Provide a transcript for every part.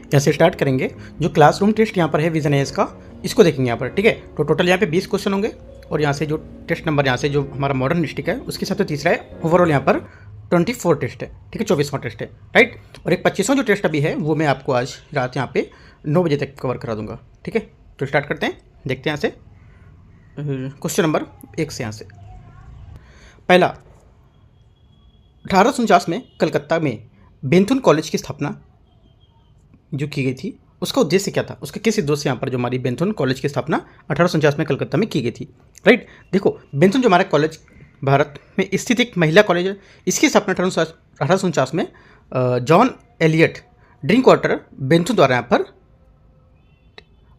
यहाँ से स्टार्ट करेंगे। जो क्लासरूम टेस्ट यहाँ पर है विजन एस का, इसको देखेंगे यहाँ पर, ठीक है। तो टोटल यहाँ पे 20 क्वेश्चन होंगे और यहाँ से जो टेस्ट नंबर यहाँ से जो हमारा मॉडर्न हिस्ट्री का है उसके हिसाब से तीसरा है। ओवरऑल यहाँ पर 24 टेस्ट है, ठीक है, 24वां टेस्ट है, राइट। और एक 25वां जो टेस्ट अभी है वो मैं आपको आज रात यहाँ पे 9 बजे तक कवर करा दूंगा, ठीक है। तो स्टार्ट करते हैं, देखते हैं यहाँ से क्वेश्चन नंबर 1 से। यहाँ से पहला, 1849 में कलकत्ता में बेंथुन कॉलेज की स्थापना जो की गई थी उसका उद्देश्य क्या था, उसके किस उद्देश्य से यहाँ पर जो हमारी बेंथुन कॉलेज की स्थापना 1849 में कलकत्ता में की गई थी, राइट। देखो, बेंथुन जो हमारा कॉलेज भारत में स्थित एक महिला कॉलेज है, इसकी स्थापना 1849 में जॉन एलियट ड्रिंक वाटर बेंथुन द्वारा यहाँ पर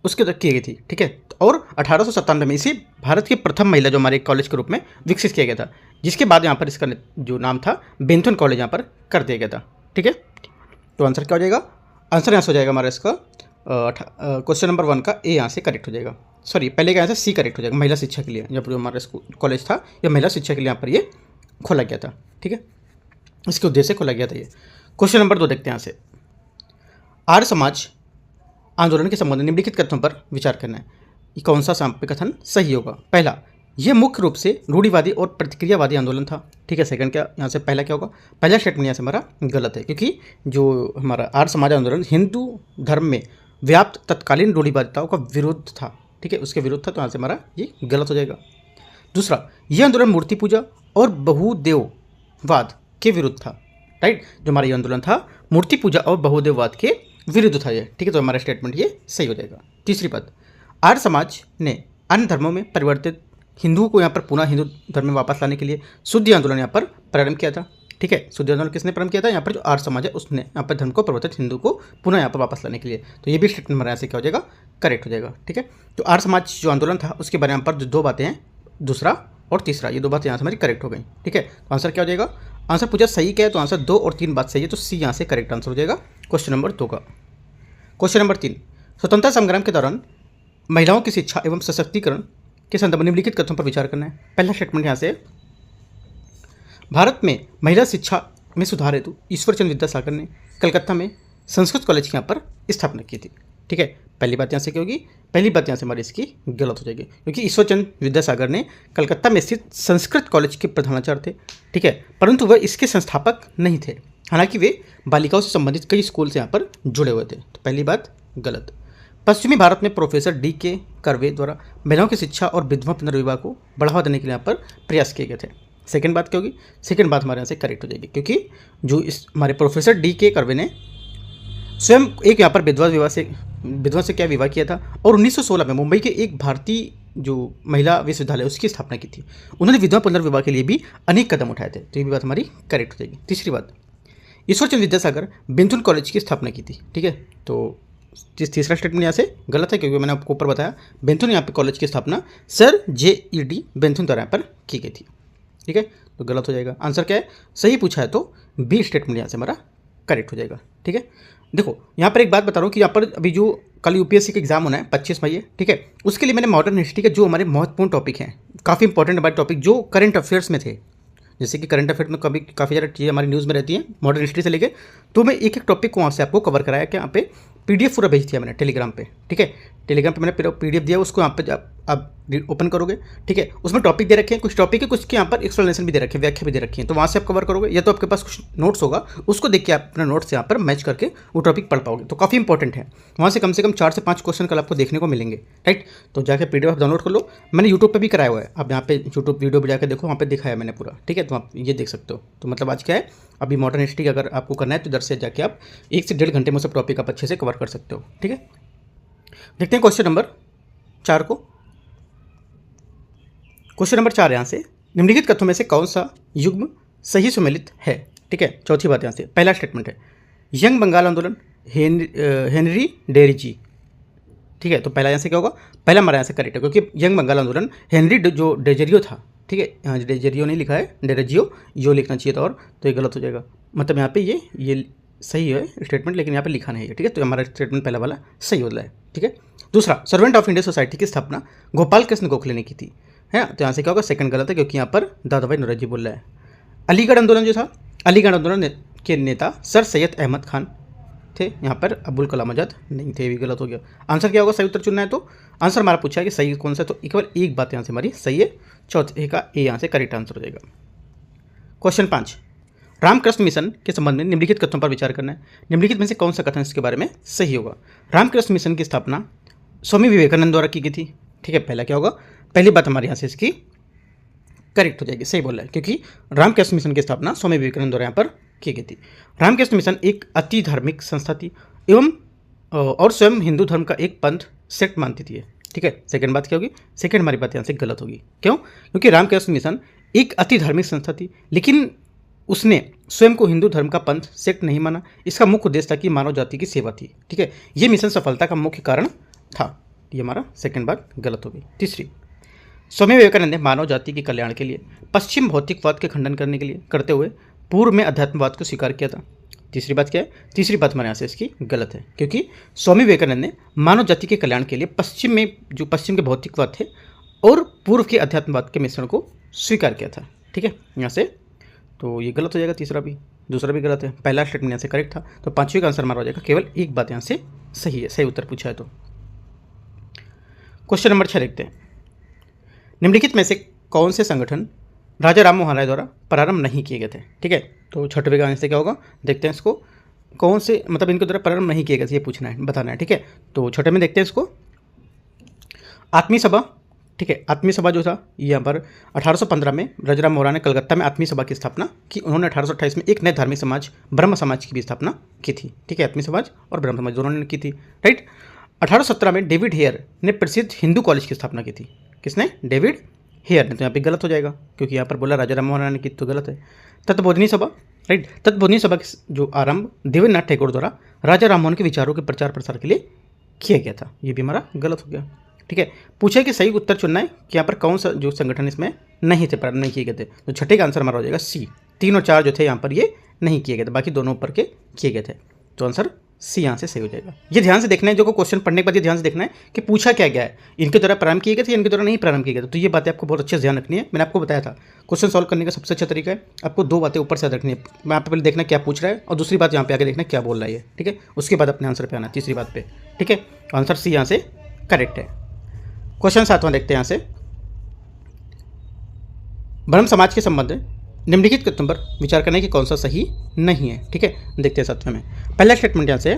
उसके तक की गई थी, ठीक है। और 1897 में इसे भारत की प्रथम महिला जो हमारे कॉलेज के रूप में विकसित किया गया था, जिसके बाद यहाँ पर इसका जो नाम था बेंथुन कॉलेज यहाँ पर कर दिया गया था, ठीक है। तो आंसर क्या हो जाएगा, आंसर यहाँ से हो जाएगा हमारा इसका क्वेश्चन नंबर 1 का ए यहाँ से करेक्ट हो जाएगा। सॉरी, पहले का यहाँ से सी करेक्ट हो जाएगा, महिला शिक्षा के लिए। जब जो हमारा स्कूल कॉलेज था या महिला शिक्षा के लिए यहाँ पर ये खोला गया था, ठीक है, इसके उद्देश्य से खोला गया था ये। क्वेश्चन नंबर 2 देखते हैं यहाँ से, आर्य समाज आंदोलन के संबंध में निम्नलिखित कथनों पर विचार करना है। ये कौन सा सांप्य कथन सही होगा। पहला, यह मुख्य रूप से रूढ़िवादी और प्रतिक्रियावादी आंदोलन था, ठीक है। सेकंड, क्या यहाँ से पहला क्या होगा, पहला स्टेटमेंट यहाँ से हमारा गलत है, क्योंकि जो हमारा आर्य समाज आंदोलन हिंदू धर्म में व्याप्त तत्कालीन रूढ़िवादिताओं का विरोध था, ठीक है, उसके विरुद्ध था, तो यहाँ से हमारा ये गलत हो जाएगा। दूसरा, यह आंदोलन मूर्ति पूजा और बहुदेववाद के विरुद्ध था, राइट। जो हमारा ये आंदोलन था मूर्ति पूजा और बहुदेववाद के विरुद्ध था ये, ठीक है, तो हमारा स्टेटमेंट ये सही हो जाएगा। तीसरी बात, आर्य समाज ने अन्य धर्मों में परिवर्तित हिंदुओं को यहाँ पर पुनः हिंदू धर्म में वापस लाने के लिए शुद्धि आंदोलन यहाँ पर प्रारंभ किया था, ठीक है। शुद्धि आंदोलन किसने प्रारंभ किया था, यहाँ पर जो आर्य समाज है उसने यहाँ पर धर्म को परिवर्तित हिंदू को पुनः यहाँ पर वापस लाने के लिए, तो ये भी स्टेटमेंट हमारे यहाँ से क्या हो जाएगा, करेक्ट हो जाएगा, ठीक है। तो आर्य समाज जो आंदोलन था उसके बारे में यहाँ पर जो 2 बातें हैं, दूसरा और तीसरा, ये 2 बातें यहाँ से हमारी करेक्ट हो गई, ठीक है। तो आंसर क्या हो जाएगा, आंसर पूछा सही क्या है, तो आंसर 2 और 3 बात सही है, तो सी यहाँ से करेक्ट आंसर हो जाएगा क्वेश्चन नंबर 2 का। क्वेश्चन नंबर 3, स्वतंत्रता संग्राम के दौरान महिलाओं की शिक्षा एवं सशक्तिकरण के संदर्भ में निम्नलिखित कथनों पर विचार करना है। पहला स्टेटमेंट यहाँ से, भारत में महिला शिक्षा में सुधार हेतु ईश्वरचंद्र विद्यासागर ने कलकत्ता में संस्कृत कॉलेज की यहाँ पर स्थापना की थी, ठीक है। पहली बात यहाँ से क्या होगी, पहली बात यहाँ से हमारी इसकी गलत हो जाएगी, क्योंकि ईश्वरचंद्र विद्यासागर ने कलकत्ता में स्थित संस्कृत कॉलेज के प्रधानाचार्य थे, ठीक है, परंतु वह इसके संस्थापक नहीं थे। हालांकि वे बालिकाओं से संबंधित कई स्कूल से यहाँ पर जुड़े हुए थे, तो पहली बात गलत। पश्चिमी भारत में प्रोफेसर D.K. कर्वे द्वारा महिलाओं की शिक्षा और विधवा पुनर्विवाह को बढ़ावा देने के लिए यहाँ पर प्रयास किए गए थे। सेकंड बात क्या होगी, सेकंड बात हमारे यहाँ से करेक्ट हो जाएगी, क्योंकि जो इस हमारे प्रोफेसर D.K. कर्वे ने स्वयं एक यहाँ पर विधवा से क्या विवाह किया था, और 1916 में मुंबई के एक भारतीय जो महिला विश्वविद्यालय उसकी स्थापना की थी। उन्होंने विधवा पुनर्विवाह के लिए भी अनेक कदम उठाए थे, तो ये भी बात हमारी करेक्ट हो जाएगी। तीसरी बात, ईश्वरचंद्र विद्यासागर बेंथुन कॉलेज की स्थापना की थी, ठीक है, तो तीसरा स्टेटमेंट यहाँ से गलत है, क्योंकि मैंने आपको ऊपर बताया बेंथुन यहाँ पे कॉलेज की स्थापना सर J.E.D. बेंथुन द्वारा यहाँ पर की गई थी, ठीक है, तो गलत हो जाएगा। आंसर क्या है, सही पूछा है तो बी स्टेटमेंट यहाँ से हमारा करेक्ट हो जाएगा, ठीक है। देखो, यहाँ पर एक बात बता रहा हूँ कि यहाँ पर अभी जो कल UPSC का एग्जाम होना है 25 मई, ठीक है, उसके लिए मैंने मॉडर्न हिस्ट्री के जो हमारे महत्वपूर्ण टॉपिक हैं, काफ़ी इंपॉर्टेंट हमारे टॉपिक जो करंट अफेयर्स में थे, जैसे कि करंट अफेयर में कभी काफ़ी ज़्यादा चीज़ें हमारी न्यूज़ में रहती हैं मॉडर्न हिस्ट्री से लेके, तो मैं एक एक टॉपिक को वहाँ से आपको कवर कराया कि यहाँ पे PDF पूरा भेज दिया मैंने टेलीग्राम पे, ठीक है, टेलीग्राम पे मैंने PDF दिया, उसको यहाँ पे आप ओपन करोगे, ठीक है, उसमें टॉपिक दे रखे हैं, कुछ टॉपिक है, कुछ के यहाँ पर एक्सप्लेनेशन भी दे रखे हैं, व्याख्या भी दे रखी है, तो वहाँ से आप कवर करोगे, या तो आपके पास कुछ नोट्स होगा, उसको देख के आप अपने नोट्स यहाँ पर मैच करके वो टॉपिक पढ़ पाओगे, तो काफ़ी इंपॉर्टेंट है। वहाँ से कम 4 से 5 क्वेश्चन कल आपको देखने को मिलेंगे, राइट। तो जाकर PDF आप डाउनलोड कर लो, मैंने यूट्यूब पर भी कराया हुआ है, आप यहाँ पे यूट्यूब वीडियो पर जाकर देखो, वहाँ पर दिखाया है मैंने पूरा, ठीक है, तो आप ये देख सकते हो। तो मतलब आज क्या है, अभी मॉडर्न हिस्ट्री अगर आपको करना है तो इधर से जाके आप 1 से 1.5 घंटे में सब टॉपिक आप अच्छे से कवर कर सकते हो, ठीक है। देखते हैं क्वेश्चन नंबर 4 को। क्वेश्चन नंबर 4 यहाँ से, निम्नलिखित कथनों में से कौन सा युग्म सही सुमेलित है, ठीक है। चौथी बात यहाँ से, पहला स्टेटमेंट है यंग बंगाल आंदोलन हेनरी डेरिजी, ठीक है, तो पहला यहाँ से क्या होगा, पहला हमारा यहाँ से करेक्ट है, क्योंकि यंग बंगाल आंदोलन हेनरी जो डेजेरियो था, ठीक है, यहाँ डेजेरियो नहीं लिखा है, डेरेजियो यो लिखना चाहिए था, और तो ये गलत हो जाएगा, मतलब यहाँ पे ये सही है स्टेटमेंट, लेकिन यहाँ पे लिखा नहीं है, ठीक है, तो हमारा स्टेटमेंट पहला वाला सही हो रहा है, ठीक है। दूसरा, सर्वेंट ऑफ इंडिया सोसाइटी की स्थापना गोपाल कृष्ण गोखले ने की थी, है, तो यहाँ से क्या होगा, सेकंड गलत है, क्योंकि यहाँ पर दादाभाई नौरोजी बोल रहा है। अलीगढ़ आंदोलन जो था, अलीगढ़ आंदोलन के नेता सर सैयद अहमद खान थे यहाँ पर, अब्दुल कलाम आज़ाद नहीं थे, ये भी गलत हो गया। आंसर क्या होगा, सही उत्तर चुनना है तो आंसर हमारा पूछा है कि सही कौन सा, तो केवल एक बात यहाँ से हमारी सही है, चौथे का ए यहाँ से करेक्ट आंसर हो जाएगा। क्वेश्चन 5, रामकृष्ण मिशन के संबंध में निम्नलिखित कथनों पर विचार करना है। निम्नलिखित में से कौन सा कथन इसके बारे में सही होगा। रामकृष्ण मिशन की स्थापना स्वामी विवेकानंद द्वारा की गई थी। ठीक है, पहला क्या होगा, पहली बात हमारे यहाँ से इसकी करेक्ट हो जाएगी, सही बोल रहा है, क्योंकि रामकृष्ण मिशन की स्थापना स्वामी विवेकानंद द्वारा यहाँ पर की गई थी। रामकृष्ण मिशन एक अति धार्मिक संस्था थी एवं और स्वयं हिंदू धर्म का एक पंथ सेक्ट मानती थी। ठीक है, सेकंड बात क्या होगी, सेकंड हमारी बात यहाँ से गलत होगी। क्यों, क्योंकि रामकृष्ण मिशन एक अति धार्मिक संस्था थी, लेकिन उसने स्वयं को हिंदू धर्म का पंथ सेक्ट नहीं माना। इसका मुख्य उद्देश्य था कि मानव जाति की सेवा थी। ठीक है, ये मिशन सफलता का मुख्य कारण था। ये हमारा सेकंड बात गलत हो गई। तीसरी, स्वामी विवेकानंद ने मानव जाति के कल्याण के लिए पश्चिम भौतिकवाद के खंडन करने के लिए करते हुए पूर्व में अध्यात्मवाद को स्वीकार किया था। तीसरी बात क्या है, तीसरी बात हमारे यहाँ से इसकी गलत है, क्योंकि स्वामी विवेकानंद ने मानव जाति के कल्याण के लिए पश्चिम में जो पश्चिम के भौतिकवाद थे और पूर्व के अध्यात्मवाद के मिश्रण को स्वीकार किया था। ठीक है, यहाँ से तो ये गलत हो जाएगा, तीसरा भी, दूसरा भी गलत है, पहला स्टेटमेंट यहाँ से करेक्ट था, तो पांचवी का आंसर हमारा हो जाएगा, केवल एक बात यहाँ से सही है, सही उत्तर पूछा है तो। क्वेश्चन नंबर 6 देखते हैं, निम्नलिखित में से कौन से संगठन राजा राम मोहन राय द्वारा प्रारंभ नहीं किए गए थे। ठीक है, तो छठवें का आंसर क्या होगा, देखते हैं इसको, कौन से मतलब इनके द्वारा प्रारंभ नहीं किए गए थे, ये पूछना है, बताना है। ठीक है, तो छठे में देखते हैं इसको, आत्मीय सभा। ठीक है, आत्मीय सभा जो था यहाँ पर 1815 में राजाराम मोहन राय ने कलकत्ता में आत्मीय सभा की स्थापना की। उन्होंने 1828 में एक नए धार्मिक समाज ब्रह्म समाज की भी स्थापना की थी। ठीक है, आत्मीय समाज और ब्रह्म समाज दोनों ने की थी। राइट, 1817 में डेविड हेयर ने प्रसिद्ध हिंदू कॉलेज की स्थापना की थी। किसने, डेविड हेयर ने, तो यहाँ पे गलत हो जाएगा, क्योंकि यहाँ पर बोला राजाराम मोहन राय ने की, तो गलत है। तत्बोधिनी सभा, राइट, तत्बोधिनी सभा जो आरंभ देवेंद्रनाथ टैगोर द्वारा राजा राम मोहन के विचारों के प्रचार प्रसार के लिए किया गया था, ये भी हमारा गलत हो गया। ठीक है, पूछे कि सही उत्तर चुनना है कि यहाँ पर कौन सा जो संगठन इसमें नहीं थे, प्रारंभ नहीं किए गए थे, तो छठे का आंसर हमारा हो जाएगा सी। 3 और 4 जो थे यहाँ पर ये नहीं किए गए थे, बाकी दोनों ऊपर के किए गए थे, तो आंसर सी यहाँ से सही हो जाएगा। ये ध्यान से देखना है, जो को क्वेश्चन पढ़ने के बाद ये ध्यान से देखना है कि पूछा क्या गया है, इनके द्वारा प्रारंभ किए गए थे, इनके द्वारा नहीं प्रारंभ किए गए थे, तो ये बातें आपको बहुत अच्छे से ध्यान रखनी है। मैंने आपको बताया था क्वेश्चन सॉल्व करने का सबसे अच्छा तरीका है, आपको 2 बातें ऊपर से रखनी है। मैं यहाँ पे पहले देखना क्या पूछ रहा है, और दूसरी बात यहाँ पे आगे देखना क्या बोल रहा है। ठीक है, उसके बाद अपने आंसर पे आना, तीसरी बात पे। ठीक है, आंसर सी यहाँ से करेक्ट है। क्वेश्चन 7वां देखते हैं यहाँ से, ब्रह्म समाज के संबंध में निम्नलिखित कथनों पर विचार करने की कौन सा सही नहीं है। ठीक है, देखते हैं 7वें में, पहला स्टेटमेंट यहाँ से,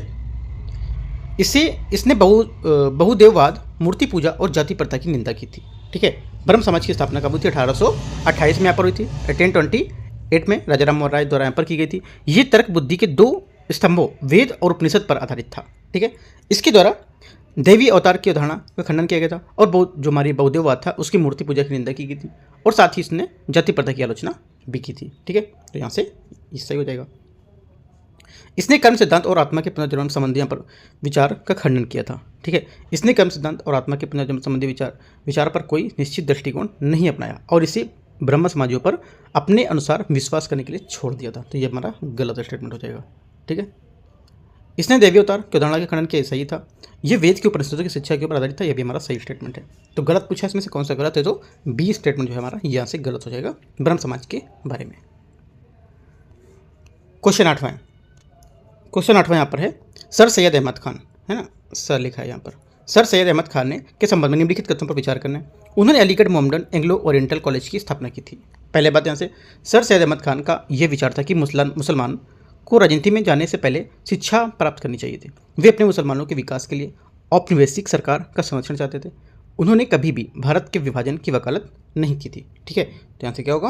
इसने बहुदेववाद, मूर्ति पूजा और जाति प्रथा की निंदा की थी। ठीक है, ब्रह्म समाज की स्थापना कब हुई थी, 1828 में यहाँ पर हुई थी, 1028 में राजाराम मोहन राय द्वारा यहाँ पर की गई थी। ये तर्क बुद्धि के 2 स्तंभों वेद और उपनिषद पर आधारित था। ठीक है, इसके द्वारा देवी अवतार की अवधारणा का खंडन किया गया था, और जो हमारी बहुदेववाद था उसकी मूर्ति पूजा की निंदा की गई थी, और साथ ही इसने जाति प्रथा की आलोचना भी की थी। ठीक है, तो यहाँ से सही हो जाएगा। इसने कर्म सिद्धांत और आत्मा के पुनर्जन्म संबंधी पर विचार का खंडन किया था। ठीक है, इसने कर्म सिद्धांत और आत्मा के पुनर्जन्म संबंधी विचार पर कोई निश्चित दृष्टिकोण नहीं अपनाया, और इसे ब्रह्म समाजियों पर अपने अनुसार विश्वास करने के लिए छोड़ दिया था, तो ये हमारा गलत स्टेटमेंट हो जाएगा। ठीक है, इसने देवी अवतार की अवधारणा का खंडन किया, सही था। ये वेद के उपनिषदों की शिक्षा के ऊपर आधारित था, यह भी हमारा सही स्टेटमेंट है। तो गलत पूछा इसमें से कौन सा गलत है, तो बी स्टेटमेंट जो है हमारा यहाँ से गलत हो जाएगा ब्रह्म समाज के बारे में। क्वेश्चन 8वां यहाँ पर है, सर सैयद अहमद खान, है ना, सर लिखा है यहाँ पर, सर सैयद अहमद खान ने के संबंध में निम्नलिखित कथनों पर विचार करना है। उन्होंने Aligarh Mohammedan Anglo oriental college की स्थापना की थी। पहले बात यहाँ से, सर सैयद अहमद खान का यह विचार था कि मुसलमान को राजनीति में जाने से पहले शिक्षा प्राप्त करनी चाहिए थी। वे अपने मुसलमानों के विकास के लिए औपनिवेशिक सरकार का संरक्षण चाहते थे। उन्होंने कभी भी भारत के विभाजन की वकालत नहीं की थी। ठीक है, तो यहाँ से क्या होगा,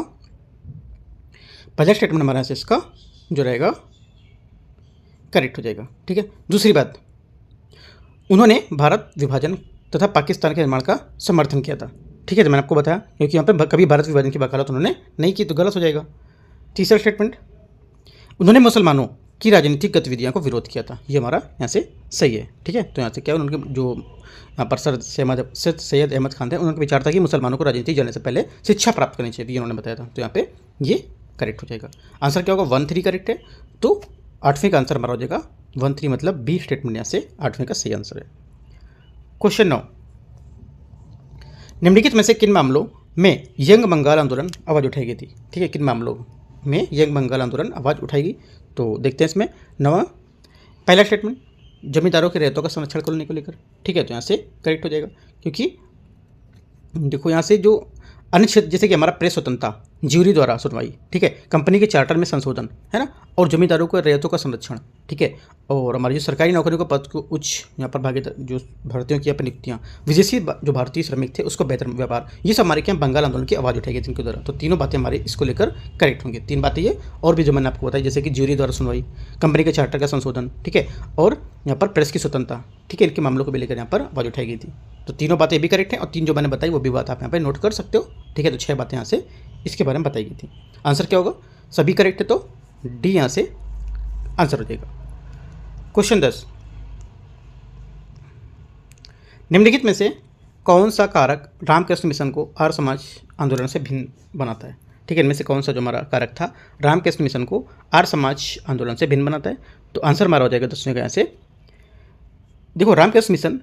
पहला स्टेटमेंट हमारा से इसका जो रहेगा करेक्ट हो जाएगा। ठीक है, दूसरी बात, उन्होंने भारत विभाजन तथा पाकिस्तान के निर्माण का समर्थन किया था। ठीक है, तो मैंने आपको बताया, क्योंकि यहाँ पे कभी भारत विभाजन की वकालत उन्होंने नहीं की, तो गलत हो जाएगा। तीसरा स्टेटमेंट, उन्होंने मुसलमानों की राजनीतिक गतिविधियों को विरोध किया था, ये हमारा यहाँ से सही है। ठीक है, तो यहाँ से क्या उनके जो यहाँ पर सर सैयद अहमद खान थे, उनका विचार था कि मुसलमानों को राजनीति जाने से पहले शिक्षा प्राप्त करनी चाहिए, ये उन्होंने बताया था, तो यहाँ पे ये करेक्ट हो जाएगा। आंसर क्या होगा, 1-3 करेक्ट है, तो 8वें का आंसर हमारा हो जाएगा 1-3, मतलब बी स्टेटमेंट यहाँ से 8वें का सही आंसर है। क्वेश्चन 9, निम्नलिखित में से किन मामलों में यंग बंगाल आंदोलन आवाज़ उठाई थी। ठीक है, किन मामलों में यंग बंगाल आंदोलन आवाज़ उठाएगी, तो देखते हैं इसमें 9वां, पहला स्टेटमेंट जमींदारों के रेतों का संरक्षण करने को लेकर, ठीक है, तो यहाँ से करेक्ट हो जाएगा, क्योंकि देखो यहाँ से जो अन्य क्षेत्र जैसे कि हमारा प्रेस स्वतंत्रता, ज्यूरी द्वारा सुनवाई, ठीक है, कंपनी के चार्टर में संशोधन, है ना, और जमींदारों को रेतों का संरक्षण, ठीक है, और हमारी जो सरकारी नौकरियों को पद को उच्च यहाँ पर भागीदार जो भर्तियों की अपन नियुक्तियाँ, विदेशी जो भारतीय श्रमिक थे उसको बेहतर व्यापार, ये सब हमारे क्या बंगाल आंदोलन की आवाज़ उठाई गई जिनके द्वारा। तो तीनों बातें हमारे इसको लेकर करेक्ट होंगी। 3 बातें ये, और भी जो मैंने आपको बताई जैसे कि ज्यूरी द्वारा सुनवाई, कंपनी के चार्टर का संशोधन, ठीक है, और यहाँ पर प्रेस की स्वतंत्रता, ठीक है, इनके मामलों को भी लेकर यहाँ पर आवाज़ उठाई गई थी। तो तीनों बातें भी करेक्ट हैं, और 3 जो मैंने बताई वो भी बात आप यहाँ पर नोट कर सकते हो, ठीक है। तो 6 बातें यहाँ से इसके बारे में बताई गई थी। आंसर क्या होगा? सभी करेक्ट है, तो डी यहाँ से आंसर हो जाएगा। क्वेश्चन 10, निम्नलिखित में से कौन सा कारक रामकृष्ण मिशन को आर्य समाज आंदोलन से भिन्न बनाता है? ठीक है, इनमें से कौन सा जो हमारा कारक था रामकृष्ण मिशन को आर्य समाज आंदोलन से भिन्न बनाता है? तो आंसर हमारा हो जाएगा 10वें का यहाँ से। देखो, रामकृष्ण मिशन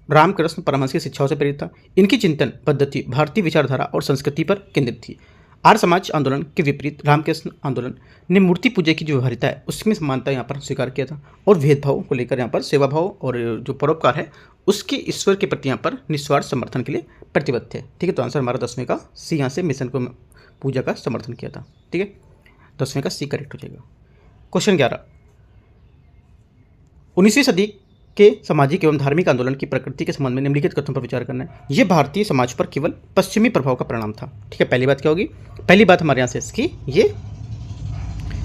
रामकृष्ण परमहंस की शिक्षाओं से प्रेरित था। इनकी चिंतन पद्धति भारतीय विचारधारा और संस्कृति पर केंद्रित थी। आर्य समाज आंदोलन के विपरीत रामकृष्ण आंदोलन ने मूर्ति पूजा की जो व्यवहारिता है उसमें समानता यहाँ पर स्वीकार किया था, और भेदभाव को लेकर यहाँ पर सेवा भाव और जो परोपकार है उसके ईश्वर के प्रति यहाँ पर निस्वार्थ समर्थन के लिए प्रतिबद्ध थे। ठीक है, तो आंसर हमारा 10वें का सी यहाँ से मिशन को पूजा का समर्थन किया था। ठीक है, 10वें का सी करेक्ट हो जाएगा। क्वेश्चन 11, 19वीं सदी के सामाजिक एवं धार्मिक आंदोलन की प्रकृति के संबंध में निम्नलिखित कथनों पर विचार करना है। यह भारतीय समाज पर केवल पश्चिमी प्रभाव का परिणाम था। ठीक है, पहली बात क्या होगी? पहली बात हमारे यहाँ से इसकी ये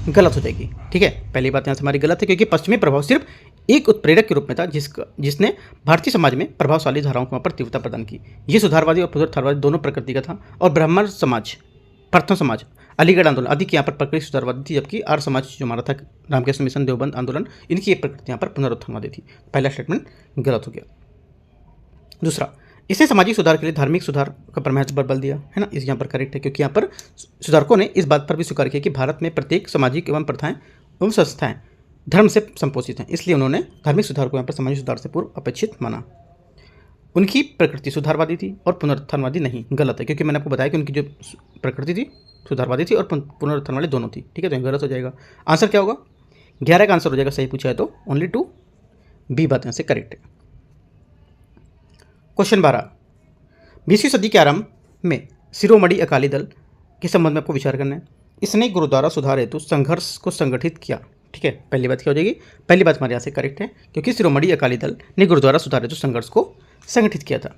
गलत हो जाएगी। ठीक है, पहली बात यहाँ से हमारी गलत है, क्योंकि पश्चिमी प्रभाव सिर्फ एक उत्प्रेरक के रूप में था जिसने भारतीय समाज में प्रभावशाली धाराओं को वहाँ पर तीव्रता प्रदान की। ये सुधारवादी और पुनरुत्थानवादी दोनों प्रकृति का था, और ब्राह्मण समाज, प्रथम समाज, अलीगढ़ आंदोलन आदि की यहाँ पर प्रकृति सुधारवादी थी, जबकि आर्य समाज जो हमारा था रामकृष्ण मिशन, देवबंद आंदोलन, इनकी एक प्रकृति यहाँ पर पुनरुत्थानवादी थी। पहला स्टेटमेंट गलत हो गया। दूसरा, इसने सामाजिक सुधार के लिए धार्मिक सुधार का महत्व पर बल दिया, है ना, इस यहाँ पर करेक्ट है, क्योंकि यहाँ पर सुधारकों ने इस बात पर भी स्वीकार किया कि भारत में प्रत्येक सामाजिक एवं प्रथाएं एवं संस्थाएं धर्म से संपोषित हैं, इसलिए उन्होंने धार्मिक सुधार को यहाँ पर सामाजिक सुधार से पूर्व अपेक्षित माना। उनकी प्रकृति सुधारवादी थी और पुनरुत्थानवादी नहीं, गलत है, क्योंकि मैंने आपको बताया कि उनकी जो प्रकृति थी सुधारवादी थी और पुनरुत्थानवादी दोनों थी। ठीक है, तो गलत हो जाएगा। आंसर क्या होगा? 11 का आंसर हो जाएगा, सही पूछा है तो ओनली 2 बी बात यहाँ से करेक्ट है। क्वेश्चन 12, 20वीं सदी के आरंभ में शिरोमणि अकाली दल के संबंध में आपको विचार करना है। इसने गुरुद्वारा सुधार हेतु संघर्ष को संगठित किया। ठीक है, पहली बात क्या हो जाएगी? पहली बात हमारे यहाँ से करेक्ट है, क्योंकि शिरोमणि अकाली दल ने गुरुद्वारा सुधार हेतु संघर्ष को संगठित किया था।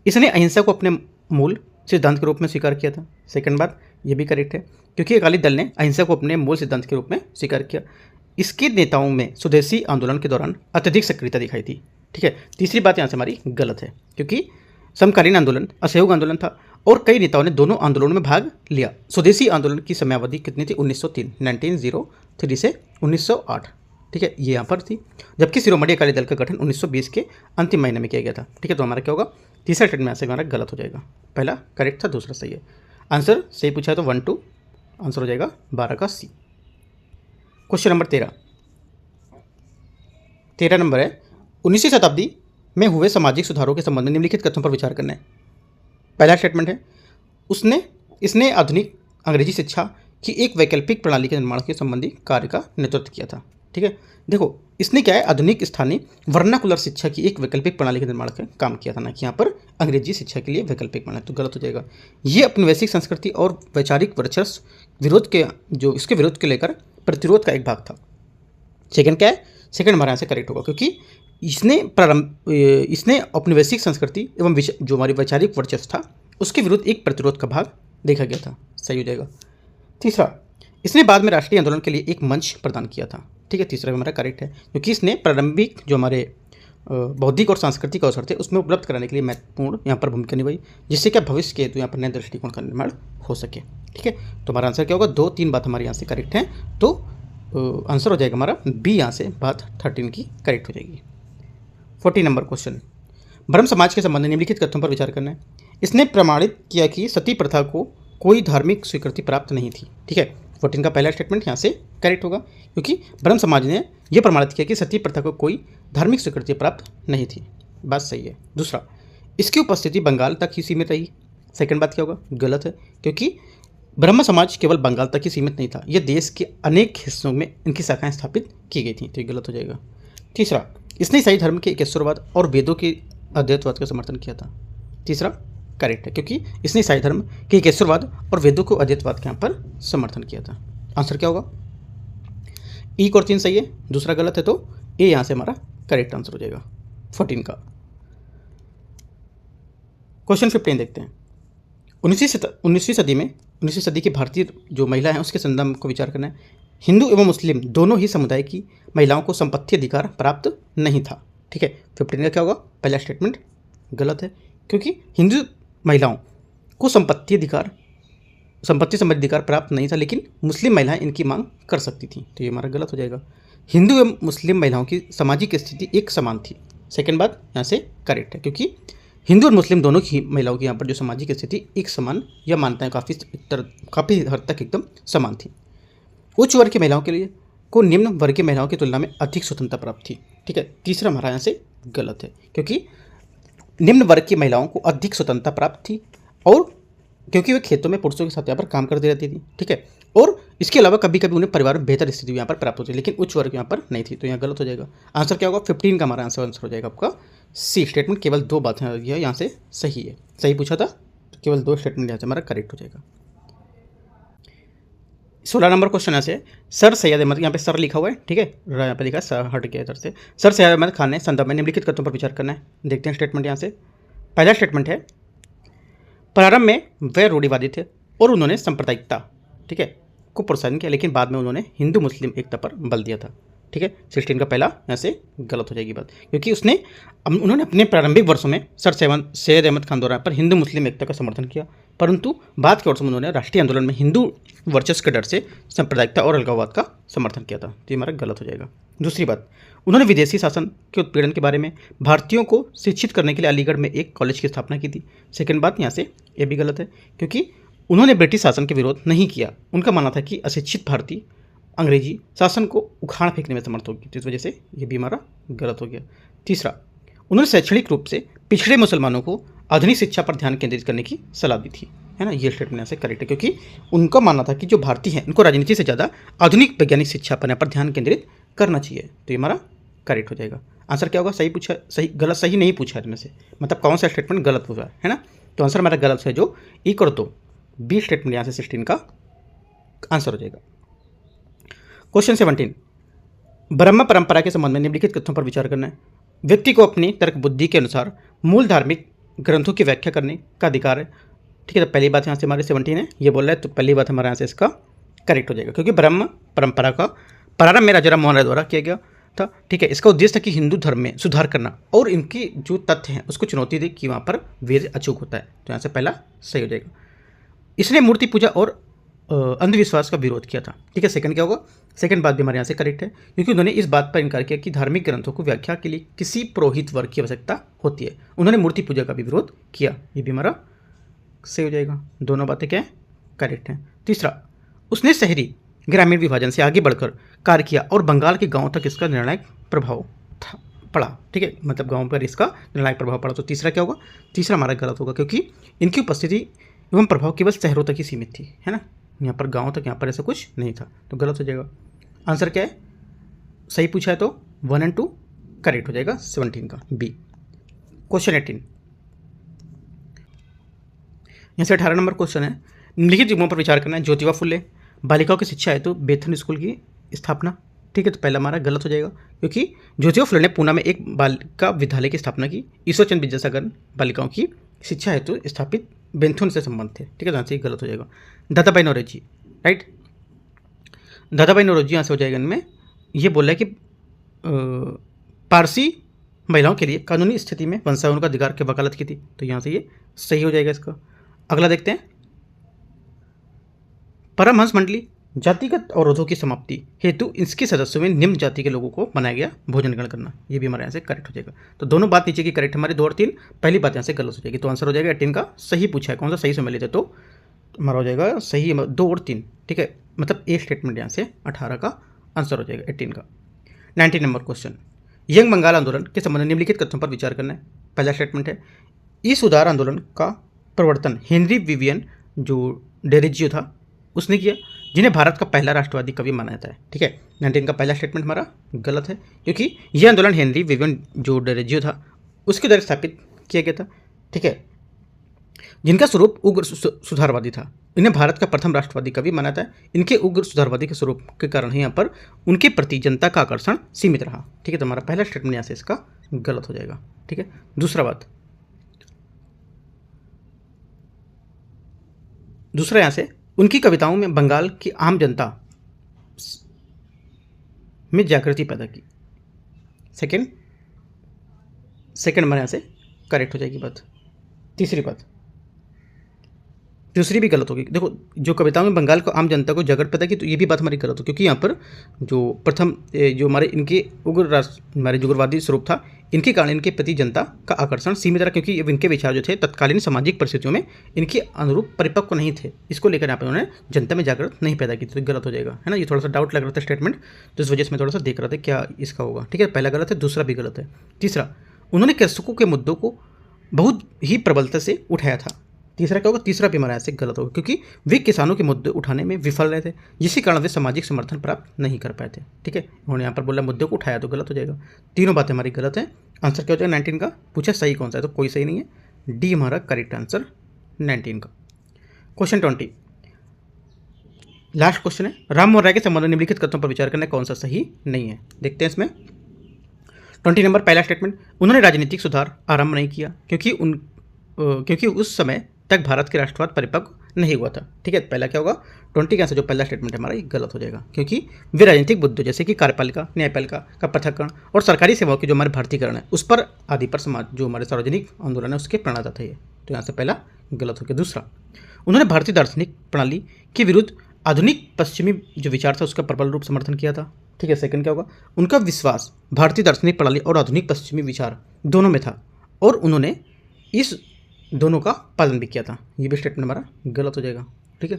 इसने अहिंसा को अपने मूल सिद्धांत के रूप में स्वीकार किया था। सेकंड बात ये भी करेक्ट है, क्योंकि अकाली दल ने अहिंसा को अपने मूल सिद्धांत के रूप में स्वीकार किया। इसके नेताओं में स्वदेशी आंदोलन के दौरान अत्यधिक सक्रियता दिखाई थी। ठीक है, तीसरी बात यहाँ से हमारी गलत है, क्योंकि समकालीन आंदोलन असहयोग आंदोलन था और कई नेताओं ने दोनों आंदोलनों में भाग लिया। स्वदेशी आंदोलन की समयावधि कितनी थी? 1903 से 1908। ठीक है, ये यहाँ पर थी, जबकि शिरोमणि अकाली दल का गठन 1920 के अंतिम महीने में किया गया था। ठीक है, तो हमारा क्या होगा? तीसरा स्टेटमेंट यहाँ से हमारा गलत हो जाएगा। पहला करेक्ट था, दूसरा सही है। आंसर सही पूछा है तो 1 2 आंसर हो जाएगा 12 का सी। क्वेश्चन नंबर 13 नंबर है, 19वीं शताब्दी में हुए सामाजिक सुधारों के संबंध में निम्नलिखित कथनों पर विचार करना है। पहला स्टेटमेंट है, इसने आधुनिक अंग्रेजी शिक्षा की एक वैकल्पिक प्रणाली के निर्माण के संबंधी कार्य का नेतृत्व किया था। ठीक है, देखो इसने क्या है, आधुनिक स्थानीय वर्नाकुलर शिक्षा की एक वैकल्पिक प्रणाली के निर्माण का काम किया था, ना कि यहाँ पर अंग्रेजी शिक्षा के लिए वैकल्पिक प्रणाली, तो गलत हो जाएगा। ये औपनिवेशिक संस्कृति और वैचारिक वर्चस्व विरोध के जो इसके विरोध के लेकर प्रतिरोध का एक भाग था। सेकंड क्या है? सेकंड हमारे यहाँ से करेक्ट होगा, क्योंकि इसने औपनिवेशिक संस्कृति एवं जो हमारी वैचारिक वर्चस्व था उसके विरुद्ध एक प्रतिरोध का भाग देखा गया था, सही हो जाएगा। तीसरा, इसने बाद में राष्ट्रीय आंदोलन के लिए एक मंच प्रदान किया था। ठीक है, तीसरा हमारा करेक्ट है, क्योंकि इसने प्रारंभिक जो हमारे बौद्धिक और सांस्कृतिक अवसर थे उसमें उपलब्ध कराने के लिए महत्वपूर्ण यहाँ पर भूमिका निभाई, जिससे क्या भविष्य के तो यहाँ पर नए दृष्टिकोण का निर्माण हो सके। ठीक है, तो हमारा आंसर क्या होगा? 2 3 बात हमारे यहाँ से करेक्ट है, तो आंसर हो जाएगा हमारा बी, यहाँ से बात 13 की करेक्ट हो जाएगी। 14 नंबर क्वेश्चन, ब्रह्म समाज के संबंध में निम्नलिखित कथनों पर विचार करना है। इसने प्रमाणित किया कि सती प्रथा को कोई धार्मिक स्वीकृति प्राप्त नहीं थी। ठीक है, 14 का पहला स्टेटमेंट यहाँ से करेक्ट होगा, क्योंकि ब्रह्म समाज ने यह प्रमाणित किया कि सती प्रथा को कोई धार्मिक स्वीकृति प्राप्त नहीं थी, बात सही है। दूसरा, इसकी उपस्थिति बंगाल तक ही सीमित रही। सेकंड बात क्या होगा? गलत है, क्योंकि ब्रह्म समाज केवल बंगाल तक ही सीमित नहीं था, यह देश के अनेक हिस्सों में इनकी शाखाएं स्थापित की गई थी, तो ये गलत हो जाएगा। तीसरा, इसने ईसाई धर्म के एकेश्वरवाद और वेदों के अद्वैतवाद का समर्थन किया था। तीसरा करेक्ट है, क्योंकि इसने ईसाई धर्म के एकेश्वरवाद और वेदों को अद्वैतवाद के यहाँ पर समर्थन किया था। आंसर क्या होगा? 1 और 3 सही है, दूसरा गलत है, तो ए यहाँ से हमारा करेक्ट आंसर हो जाएगा 14 का। क्वेश्चन 15 देखते हैं। 19वीं सदी की भारतीय जो महिला है उसके संदर्भ को विचार करना है। हिंदू एवं मुस्लिम दोनों ही समुदाय की महिलाओं को संपत्ति अधिकार प्राप्त नहीं था। ठीक है, 15 का क्या होगा? पहला स्टेटमेंट गलत है, क्योंकि हिंदू महिलाओं को संपत्ति संबंधी अधिकार प्राप्त नहीं था, लेकिन मुस्लिम महिलाएं इनकी मांग कर सकती थी, तो ये हमारा गलत हो जाएगा। हिंदू एवं मुस्लिम महिलाओं की सामाजिक स्थिति एक समान थी। सेकंड बात यहाँ से करेक्ट है, क्योंकि हिंदू और मुस्लिम दोनों की महिलाओं की यहाँ पर जो सामाजिक स्थिति एक समान या मान्यताएं काफ़ी हद तक एकदम समान थी। उच्च वर्ग की महिलाओं के लिए को निम्न वर्ग की महिलाओं की तुलना में अधिक स्वतंत्रता प्राप्त थी। ठीक है, तीसरा हमारा यहाँ से गलत है, क्योंकि निम्न वर्ग की महिलाओं को अधिक स्वतंत्रता प्राप्त थी, और क्योंकि वे खेतों में पुरुषों के साथ यहाँ पर काम करती रहती थी। ठीक है, और इसके अलावा कभी कभी उन्हें परिवार में बेहतर स्थिति यहाँ पर प्राप्त होती है, लेकिन उच्च वर्ग यहाँ पर नहीं थी, तो यहाँ गलत हो जाएगा। आंसर क्या होगा? 15 का हमारा आंसर हो जाएगा आपका सी स्टेटमेंट। केवल 2 बातें यहाँ से सही है, सही पूछा था, तो केवल 2 स्टेटमेंट यहाँ से हमारा करेक्ट हो जाएगा। 16 नंबर क्वेश्चन यहाँ से, सर सैयद अहमद, यहाँ पे सर लिखा हुआ है, ठीक है, यहाँ पे लिखा है सर, हट गया इधर से। सर सैयद अहमद खान ने संदर्भ में निम्नलिखित तथ्यों पर विचार करना है। देखते हैं स्टेटमेंट यहाँ से। पहला स्टेटमेंट है, प्रारंभ में वे रूढ़िवादी थे और उन्होंने सांप्रदायिकता, ठीक है, को प्रोत्साहन किया, लेकिन बाद में उन्होंने हिंदू मुस्लिम एकता पर बल दिया था। ठीक है, 16 का पहला यहाँ से गलत हो जाएगी बात, क्योंकि उन्होंने अपने प्रारंभिक वर्षों में सर सैयद अहमद खान द्वारा पर हिंदू मुस्लिम एकता का समर्थन किया, परंतु बाद के वर्षों में उन्होंने राष्ट्रीय आंदोलन में हिंदू वर्चस्व के डर से सांप्रदायिकता और अलगाववाद का समर्थन किया था, तो ये हमारा गलत हो जाएगा। दूसरी बात, उन्होंने विदेशी शासन के उत्पीड़न के बारे में भारतीयों को शिक्षित करने के लिए अलीगढ़ में एक कॉलेज की स्थापना की थी। सेकंड बात यहाँ से ये भी गलत है, क्योंकि उन्होंने ब्रिटिश शासन के विरोध नहीं किया। उनका मानना था कि अशिक्षित भारतीय अंग्रेजी शासन को उखाड़ फेंकने में समर्थ होगी, तो इस वजह से ये भी हमारा गलत हो गया। तीसरा, उन्होंने शैक्षणिक रूप से पिछड़े मुसलमानों को आधुनिक शिक्षा पर ध्यान केंद्रित करने की सलाह दी थी, है ना। ये स्टेटमेंट यहाँ से करेक्ट है, क्योंकि उनका मानना था कि जो भारतीय हैं उनको राजनीति से ज़्यादा आधुनिक वैज्ञानिक शिक्षा पर ध्यान केंद्रित करना चाहिए, तो ये हमारा करेक्ट हो जाएगा। आंसर क्या होगा? सही पूछा, सही गलत सही नहीं पूछा है इनमें से, मतलब कौन सा स्टेटमेंट गलत हुआ है ना। तो आंसर हमारा गलत है, जो 1 और 2 बी स्टेटमेंट यहाँ से 16 का आंसर हो जाएगा। क्वेश्चन 17, ब्रह्म परंपरा के संबंध में निम्नलिखित तथ्यों पर विचार करना है। व्यक्ति को अपनी तर्क बुद्धि के अनुसार मूल धार्मिक ग्रंथों की व्याख्या करने का अधिकार है। ठीक है, तो पहली बात यहाँ से हमारे 17 है, ये बोल रहा है, तो पहली बात हमारे यहाँ से इसका करेक्ट हो जाएगा, क्योंकि ब्रह्म परंपरा का प्रारंभ में राजा राम मोहन राय द्वारा किया गया था। ठीक है, इसका उद्देश्य था कि हिंदू धर्म में सुधार करना और इनकी जो तथ्य हैं उसको चुनौती दी कि वहाँ पर वेद अचूक होता है, तो यहाँ से पहला सही हो जाएगा। इसने मूर्ति पूजा और अंधविश्वास का विरोध किया था। ठीक है, सेकंड क्या होगा? सेकंड बात भी हमारे यहाँ से करेक्ट है, क्योंकि उन्होंने इस बात पर इनकार किया कि धार्मिक ग्रंथों को व्याख्या के लिए किसी पुरोहित वर्ग की आवश्यकता होती है। उन्होंने मूर्ति पूजा का भी विरोध किया, ये भी हमारा सही हो जाएगा। दोनों बातें क्या है? करेक्ट हैं। तीसरा, उसने शहरी ग्रामीण विभाजन से आगे बढ़कर कार्य किया और बंगाल के गाँव तक इसका निर्णायक प्रभाव पड़ा। ठीक है, मतलब गाँव पर इसका निर्णायक प्रभाव पड़ा, तो तीसरा क्या होगा? तीसरा हमारा गलत होगा, क्योंकि इनकी उपस्थिति एवं प्रभाव केवल शहरों तक ही सीमित थी, है ना, यहाँ पर गांव तक यहाँ पर ऐसा कुछ नहीं था, तो गलत हो जाएगा। आंसर क्या है? सही पूछा है तो 1 और 2 करेक्ट हो जाएगा 17 का बी। क्वेश्चन 18, यहाँ से 18 नंबर क्वेश्चन है, निम्नलिखित युग्मों पर विचार करना है। ज्योतिबा फुले बालिकाओं की शिक्षा हेतु बेथुन स्कूल की स्थापना। ठीक है, तो पहला हमारा गलत हो जाएगा, क्योंकि ज्योतिबा फुले ने पूना में एक बालिका विद्यालय की स्थापना की। ईश्वरचंद विद्यासागर बालिकाओं की शिक्षा हेतु स्थापित बेथुन से संबंध थे। ठीक है, तो यहाँ से गलत हो जाएगा। दादाभाई नौरोजी, राइट, दादाभाई नौरोजी यहाँ से हो जाएगा। इनमें ये बोल रहा है कि पारसी महिलाओं के लिए कानूनी स्थिति में वंशावलों का अधिकार की वकालत की थी, तो यहाँ से ये सही हो जाएगा इसका। अगला देखते हैं, परमहंस मंडली जातिगत अवरोधों की समाप्ति हेतु इसके सदस्यों में निम्न जाति के लोगों को बनाया गया भोजन ग्रहण करना, ये भी हमारे यहाँ से करेक्ट हो जाएगा। तो दोनों बात नीचे की करेक्ट, हमारे 2 और 3, पहली बात यहाँ से गलत हो जाएगी, तो आंसर हो जाएगा 18 का सही पूछा है। कौन सा सही से मिले थे, तो हमारा हो जाएगा सही 2 और 3। ठीक है, मतलब ए स्टेटमेंट यहाँ से 18 का आंसर हो जाएगा 18 का। 19 नंबर क्वेश्चन, यंग बंगाल आंदोलन के संबंध में निम्नलिखित तथ्यों पर विचार करना है। पहला स्टेटमेंट है, इस उदार आंदोलन का प्रवर्तन हेनरी विवियन जो डेरिजियो था उसने किया। जिन्हें भारत का पहला राष्ट्रवादी कवि माना जाता है। ठीक है, 19 का पहला स्टेटमेंट हमारा गलत है, क्योंकि यह आंदोलन हेनरी विवियन जो डेरोजियो था उसके द्वारा स्थापित किया गया था। ठीक है, जिनका स्वरूप उग्र सुधारवादी था। इन्हें भारत का प्रथम राष्ट्रवादी कवि माना जाता है। इनके उग्र सुधारवादी के स्वरूप के कारण ही यहाँ पर उनके प्रति जनता का आकर्षण सीमित रहा। ठीक है, तो हमारा पहला स्टेटमेंट यहाँ से इसका गलत हो जाएगा। ठीक है, दूसरा यहाँ से उनकी कविताओं में बंगाल की आम जनता में जागृति पैदा की। सेकंड हमारे यहाँ से करेक्ट हो जाएगी बात। दूसरी भी गलत होगी। देखो, जो कविताओं में बंगाल को आम जनता को जागृत पैदा की, तो ये भी बात हमारी गलत हो, क्योंकि यहाँ पर जो प्रथम जो हमारे इनके हमारे उग्रवादी स्वरूप था, इनके कारण इनके प्रति जनता का आकर्षण सीमित रहा, क्योंकि इनके विचार जो थे तत्कालीन सामाजिक परिस्थितियों में इनके अनुरूप परिपक्व नहीं थे। इसको लेकर यहाँ पर उन्होंने जनता में जागृत नहीं पैदा की, तो गलत हो जाएगा, है ना। ये थोड़ा सा डाउट लग रहा था स्टेटमेंट, तो इस वजह से मैं थोड़ा सा देख रहा था क्या इसका होगा। ठीक है, पहला गलत है, दूसरा भी गलत है। तीसरा, उन्होंने कृषकों के मुद्दों को बहुत ही प्रबलता से उठाया था। तीसरा क्या होगा? तीसरा भी हमारा ऐसे गलत होगा, क्योंकि वे किसानों के मुद्दे उठाने में विफल रहे थे, जिसके कारण वे सामाजिक समर्थन प्राप्त नहीं कर पाए थे। ठीक है, उन्होंने यहाँ पर बोला मुद्दे को उठाया, तो गलत हो जाएगा। तीनों बातें हमारी गलत हैं। आंसर क्या हो जाएगा 19 का? पूछा सही कौन सा है, तो कोई सही नहीं है। डी हमारा करेक्ट आंसर 19 का। क्वेश्चन 20 लास्ट क्वेश्चन है, राम मोहन राय के संबंध में निम्नलिखित कथनों पर विचार करना कौन सा सही नहीं है। देखते हैं इसमें 20 नंबर पहला स्टेटमेंट, उन्होंने राजनीतिक सुधार आरंभ नहीं किया क्योंकि उस समय तक भारत के राष्ट्रवाद परिपक्व नहीं हुआ था। ठीक है, पहला क्या होगा? 20 का आंसर जो पहला स्टेटमेंट है हमारा, ये गलत हो जाएगा, क्योंकि वे राजनीतिक मुद्दों जैसे कि कार्यपालिका, न्यायपालिका का पृथक्करण और सरकारी सेवाओं की जो हमारे भारतीयकरण है उस पर आदि पर समाज जो हमारे सार्वजनिक आंदोलन है उसके प्रणेता थे। तो यहाँ से पहला गलत हो गया। दूसरा, उन्होंने भारतीय दार्शनिक प्रणाली के विरुद्ध आधुनिक पश्चिमी जो विचार था उसका प्रबल रूप समर्थन किया था। ठीक है, सेकंड क्या होगा? उनका विश्वास भारतीय दार्शनिक प्रणाली और आधुनिक पश्चिमी विचार दोनों में था और उन्होंने इस दोनों का पालन भी किया था। ये भी स्टेटमेंट हमारा गलत हो जाएगा। ठीक है,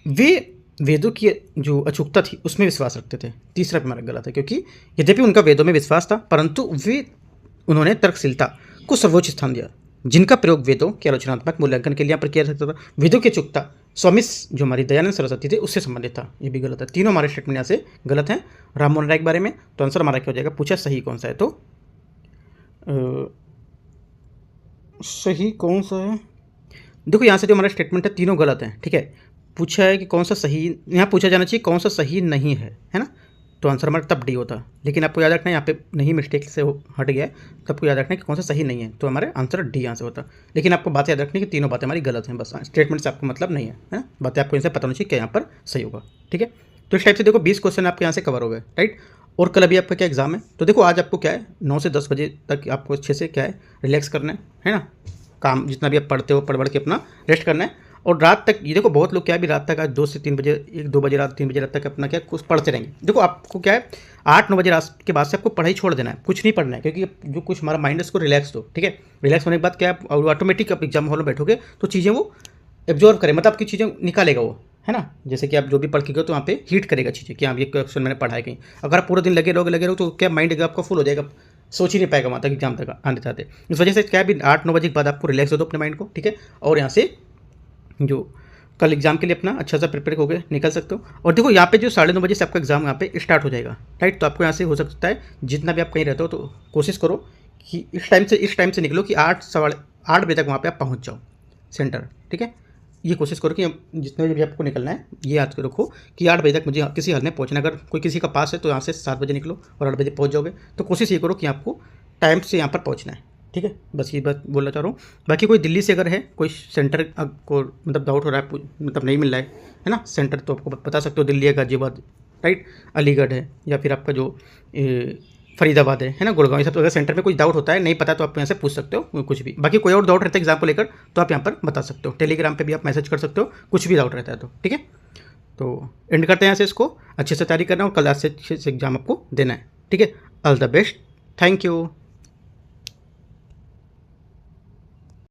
वे वेदों की जो अचूकता थी उसमें विश्वास रखते थे। तीसरा भी हमारा गलत है, क्योंकि यद्यपि उनका वेदों में विश्वास था परंतु उन्होंने तर्कशीलता को सर्वोच्च स्थान दिया, जिनका प्रयोग वेदों के आलोचनात्मक मूल्यांकन के लिए यहाँ पर किया जा सकता था। वेदों की अचूकता स्वामी जो हमारी दयानंद सरस्वती थे उससे संबंधित था। ये भी गलत है। तीनों हमारे स्टेटमेंट यहाँ से गलत हैं राम मोहन राय के बारे में। तो आंसर हमारा क्या हो जाएगा? पूछा सही कौन सा है, तो सही कौन सा है? देखो, यहाँ से जो हमारा स्टेटमेंट है तीनों गलत हैं। ठीक है, पूछा है कि कौन सा सही, यहाँ पूछा जाना चाहिए कौन सा सही नहीं है, है ना। तो आंसर हमारा तब डी होता, लेकिन आपको याद रखना है यहाँ पे नहीं मिस्टेक से हट गया है, तो आपको याद रखना है कि कौन सा सही नहीं है, तो हमारे आंसर डी यहाँ से होता। लेकिन आपको बात याद रखनी है कि तीनों बातें हमारी गलत हैं, बस स्टेटमेंट से आपको मतलब नहीं है, है बातें आपको इनसे पता होनी चाहिए क्या यहाँ पर सही होगा। ठीक है, तो इस टाइप से देखो 20 क्वेश्चन आपके यहाँ से कवर हो गए, राइट। और कल अभी आपका क्या एग्जाम है, तो देखो आज आपको क्या है 9 से 10 बजे तक आपको अच्छे से क्या है रिलैक्स करना है ना। काम जितना भी आप पढ़ते हो पढ़ के अपना रेस्ट करना है, और रात तक ये देखो बहुत लोग क्या है भी रात तक आज 2 से 3 बजे 1-2 बजे रात 3 बजे रात तक अपना क्या कुछ पढ़ते रहेंगे। देखो आपको क्या है 8-9 बजे रात के बाद से आपको पढ़ाई छोड़ देना है, कुछ नहीं पढ़ना है, क्योंकि जो कुछ हमारा माइंड है उसको रिलैक्स दो। ठीक है, रिलैक्स होने के बाद क्या आप ऑटोमेटिक आप एग्जाम हॉल में बैठोगे तो चीज़ें वो एब्जॉर्व करें, मतलब आपकी चीज़ें निकालेगा वो, है ना। जैसे कि आप जो भी पढ़ के गए तो वहाँ पे हीट करेगा चीज़ें कि हाँ ये क्वेश्चन मैंने पढ़ा है कहीं। अगर आप पूरा दिन लगे रहोगे तो क्या माइंड आपका फुल हो जाएगा, सोच ही नहीं पाएगा वहाँ तक एग्जाम तक आने जाते। इस वजह से क्या भी 8-9 बजे के बाद आपको रिलैक्स हो दो अपने माइंड को। ठीक है, और यहाँ से जो कल एग्जाम के लिए अपना अच्छा सा प्रिपेयर हो गए निकल सकते हो। और देखो यहाँ पे जो 9:30 बजे से आपका एग्जाम यहाँ पे स्टार्ट हो जाएगा, राइट। तो आपको यहाँ से हो सकता है जितना भी आप कहीं रहते हो तो कोशिश करो कि इस टाइम से निकलो कि 8 बजे तक वहाँ पे आप पहुँच जाओ सेंटर। ठीक है, ये कोशिश करो कि जितने बजे भी आपको निकलना है ये याद रखो कि 8 बजे तक मुझे किसी हल में पहुँचना। अगर कोई किसी का पास है तो यहाँ से 7 बजे निकलो और 8 बजे पहुँच जाओगे। तो कोशिश ये करो कि आपको टाइम से यहाँ पर पहुँचना है। ठीक है, बस ये बात बोलना चाह रहा हूँ। बाकी कोई दिल्ली से अगर है कोई सेंटर को मतलब डाउट हो रहा है, मतलब नहीं मिल रहा है ना सेंटर, तो आपको बता सकते हो दिल्ली है, गाजियाबाद, राइट, अलीगढ़ है, या फिर आपका जो फरीदाबाद है ना, गुड़गांव, ये सब। अगर सेंटर में कुछ डाउट होता है नहीं पता तो आप यहाँ से पूछ सकते हो कुछ भी। बाकी कोई और डाउट रहता है एग्जाम को लेकर तो आप यहाँ पर बता सकते हो, टेलीग्राम पे भी आप मैसेज कर सकते हो, कुछ भी डाउट रहता है तो। ठीक है, तो एंड करते हैं यहाँ से, इसको अच्छे से तैयारी करना और कल आज से एग्जाम आपको देना है। ठीक है, all the best, thank you.